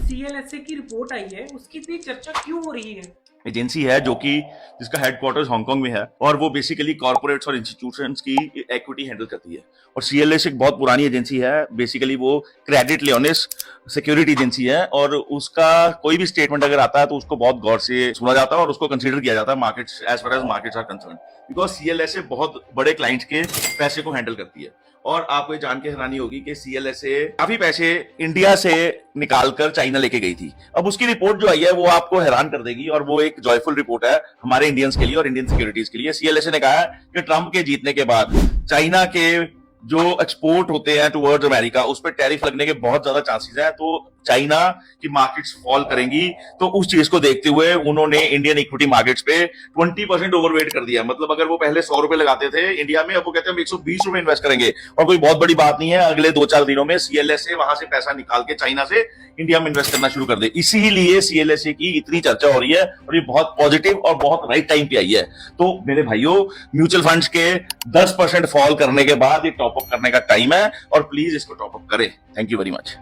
CLSA की report आई है उसकी इतनी चर्चा क्यों हो रही है? एजेंसी है जो कि जिसका हेडक्वार्टर्स हांगकांग में है और वो बेसिकली कॉर्पोरेट्स और इंस्टीट्यूशंस की इक्विटी हैंडल करती है। और सीएलएस एक बहुत पुरानी एजेंसी है, बेसिकली वो क्रेडिट लियोनिस सिक्योरिटी एजेंसी है और उसका कोई भी स्टेटमेंट अगर आता है तो उसको बहुत गौर से सुना जाता है और उसको कंसीडर किया जाता है markets as far as markets are concern, because CLSA बहुत बड़े क्लाइंट्स के पैसे को हैंडल करती है। और आपको ये जान के हैरानी होगी कि सीएलएसए काफी पैसे इंडिया से निकालकर चाइना लेके गई थी। अब उसकी रिपोर्ट जो आई है वो आपको हैरान कर देगी और वो एक जॉयफुल रिपोर्ट है हमारे इंडियंस के लिए और इंडियन सिक्योरिटीज के लिए। सीएलएसए ने कहा है कि ट्रंप के जीतने के बाद चाइना के जो एक्सपोर्ट होते हैं टुवर्ड्स अमेरिका उस पर टैरिफ लगने के बहुत ज्यादा चांसेस है, तो चाइना की मार्केट्स फॉल करेंगी। तो उस चीज को देखते हुए उन्होंने इंडियन इक्विटी मार्केट्स पे 20% ओवरवेट कर दिया। मतलब अगर वो पहले 100 रुपए लगाते थे इंडिया में, अब वो कहते हैं हम 120 रुपए इन्वेस्ट करेंगे। और कोई बहुत बड़ी बात नहीं है, अगले 2-4 दिनों में सीएलएसए वहां से पैसा निकाल के चाइना से इंडिया में इन्वेस्ट करना शुरू कर दे। इसीलिए सीएलएसए की इतनी चर्चा हो रही है और ये बहुत पॉजिटिव और बहुत राइट टाइम पे आई है। तो मेरे भाइयों, म्यूचुअल फंड्स के 10% फॉल करने के बाद ये टॉपअप करने का टाइम है और प्लीज इसको टॉपअप करें। Thank you very much.